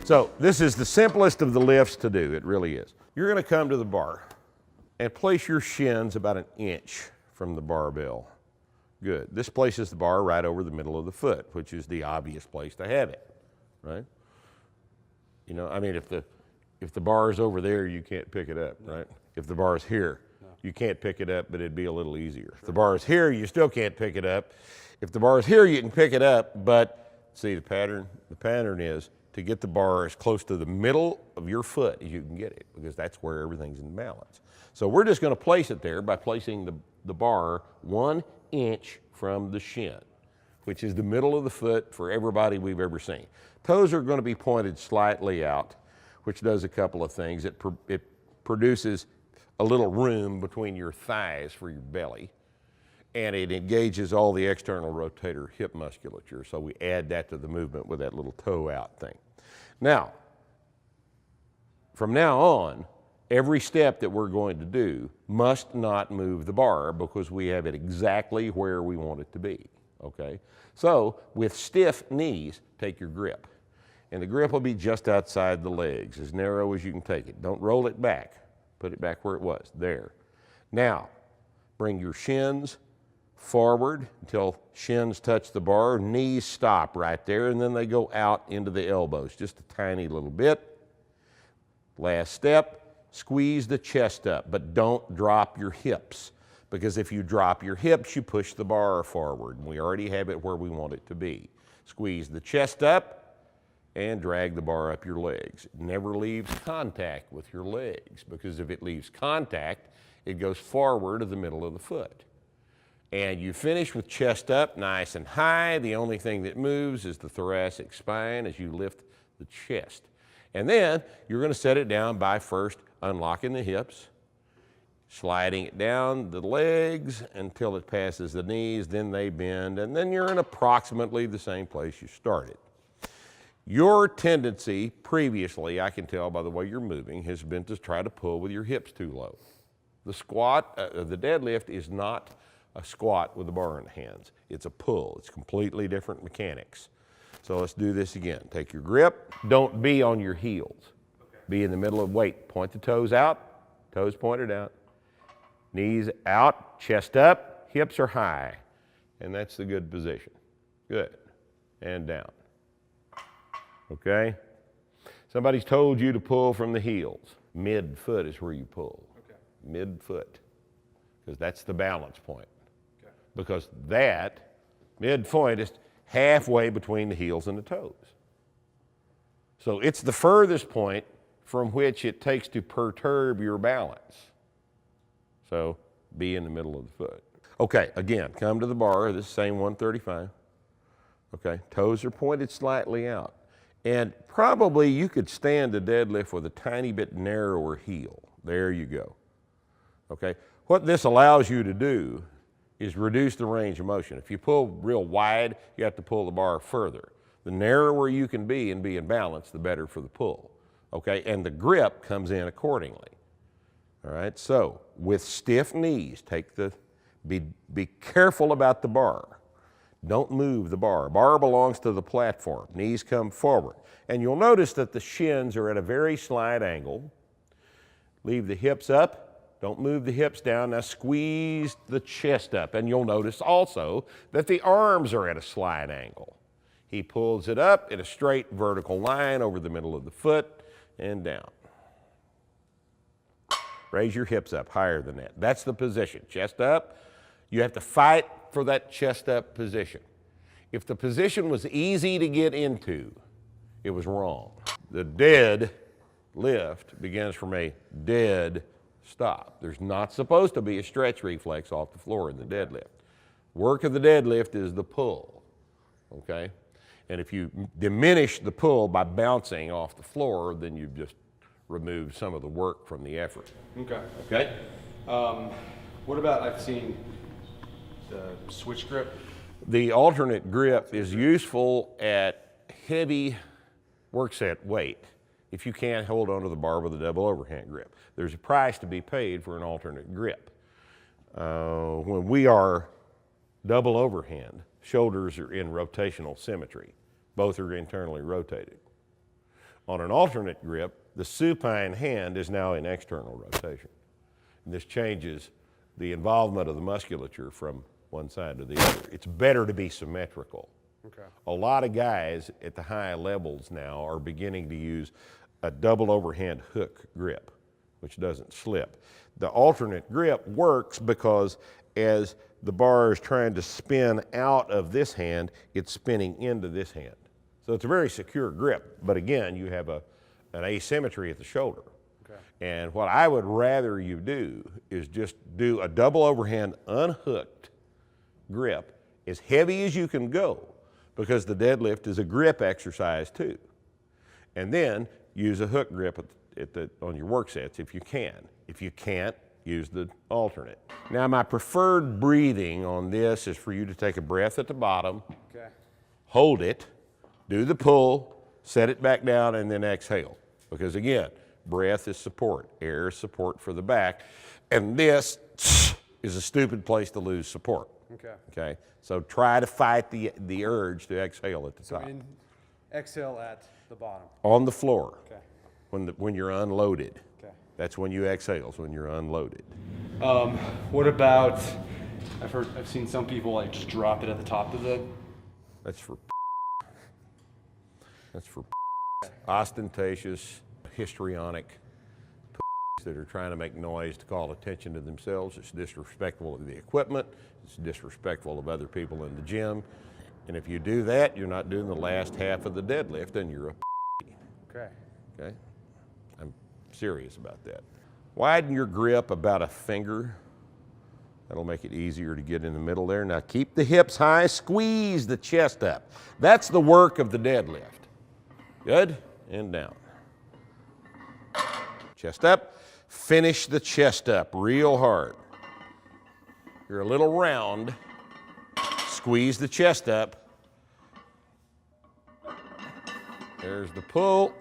So this is the simplest of the lifts to do, it really is. You're gonna come to the bar and place your shins about an inch from the barbell. Good. This places the bar right over the middle of the foot, which is the obvious place to have it, right? You know, I mean, if the bar is over there, you can't pick it up, right? If the bar is here, you can't pick it up, but it'd be a little easier. Sure. If the bar is here, you still can't pick it up. If the bar is here, you can pick it up, but see the pattern? The pattern is to get the bar as close to the middle of your foot as you can get it, because that's where everything's in balance. So we're just gonna place it there by placing the bar 1 inch from the shin, which is the middle of the foot for everybody we've ever seen. Toes are gonna be pointed slightly out, which does a couple of things. It produces a little room between your thighs for your belly, and it engages all the external rotator hip musculature, so we add that to the movement with that little toe out thing. Now, from now on, every step that we're going to do must not move the bar because we have it exactly where we want it to be, okay? So, with stiff knees, take your grip. And the grip will be just outside the legs, as narrow as you can take it. Don't roll it back. Put it back where it was, there. Now, bring your shins forward until shins touch the bar, knees stop right there, and then they go out into the elbows, just a tiny little bit. Last step, squeeze the chest up, but don't drop your hips, because if you drop your hips, you push the bar forward, and we already have it where we want it to be. Squeeze the chest up, and drag the bar up your legs. It never leaves contact with your legs, because if it leaves contact, it goes forward to the middle of the foot. And you finish with chest up, nice and high. The only thing that moves is the thoracic spine as you lift the chest. And then you're gonna set it down by first unlocking the hips, sliding it down the legs until it passes the knees, then they bend, and then you're in approximately the same place you started. Your tendency previously, I can tell by the way you're moving, has been to try to pull with your hips too low. The squat, the deadlift is not a squat with the bar in the hands. It's a pull. It's completely different mechanics. So let's do this again. Take your grip. Don't be on your heels. Okay. Be in the middle of weight. Point the toes out, toes pointed out. Knees out, chest up, hips are high. And that's the good position. Good. And down. Okay? Somebody's told you to pull from the heels. Mid-foot is where you pull. Okay. Mid-foot, because that's the balance point. Okay. Because that mid-point is halfway between the heels and the toes. So it's the furthest point from which it takes to perturb your balance. So be in the middle of the foot. Okay, again, come to the bar, this same 135. Okay, toes are pointed slightly out. And probably you could stand a deadlift with a tiny bit narrower heel. There you go. Okay, what this allows you to do is reduce the range of motion. If you pull real wide, you have to pull the bar further. The narrower you can be and be in balance, the better for the pull. Okay, and the grip comes in accordingly. All right, so with stiff knees, be careful about the bar. Don't move the bar. Bar belongs to the platform. Knees come forward. And you'll notice that the shins are at a very slight angle. Leave the hips up. Don't move the hips down. Now squeeze the chest up. And you'll notice also that the arms are at a slight angle. He pulls it up in a straight vertical line over the middle of the foot and down. Raise your hips up higher than that. That's the position. Chest up. You have to fight for that chest up position. If the position was easy to get into, it was wrong. The dead lift begins from a dead stop. There's not supposed to be a stretch reflex off the floor in the deadlift. Work of the deadlift is the pull, okay? And if you diminish the pull by bouncing off the floor, then you've just removed some of the work from the effort. Okay. Okay? What about, I've seen the switch grip? The alternate grip is useful at heavy work set weight if you can't hold onto the bar with a double overhand grip. There's a price to be paid for an alternate grip. When we are double overhand, shoulders are in rotational symmetry. Both are internally rotated. On an alternate grip, the supine hand is now in external rotation. And this changes the involvement of the musculature from one side to the other. It's better to be symmetrical. Okay. A lot of guys at the high levels now are beginning to use a double overhand hook grip, which doesn't slip. The alternate grip works because as the bar is trying to spin out of this hand, it's spinning into this hand. So it's a very secure grip, but again, you have an asymmetry at the shoulder. Okay. And what I would rather you do is just do a double overhand unhooked grip as heavy as you can go, because the deadlift is a grip exercise too. And then use a hook grip on your work sets if you can. If you can't, use the alternate. Now my preferred breathing on this is for you to take a breath at the bottom, Okay. hold it, do the pull, set it back down, and then exhale. Because again, breath is support, air is support for the back, and this is a stupid place to lose support. Okay. Okay, so try to fight the urge to exhale at the So top. exhale at the bottom. On the floor, Okay. when you're unloaded. Okay. That's when you exhale, is when you're unloaded. What about, I've seen some people like just drop it at the top of the. That's for ostentatious, histrionic that are trying to make noise to call attention to themselves. It's disrespectful of the equipment. It's disrespectful of other people in the gym. And if you do that, you're not doing the last half of the deadlift, and you're a Okay. okay? I'm serious about that. Widen your grip about a finger. That'll make it easier to get in the middle there. Now keep the hips high, squeeze the chest up. That's the work of the deadlift. Good, and down. Chest up, finish the chest up real hard. You're a little round, squeeze the chest up. There's the pull.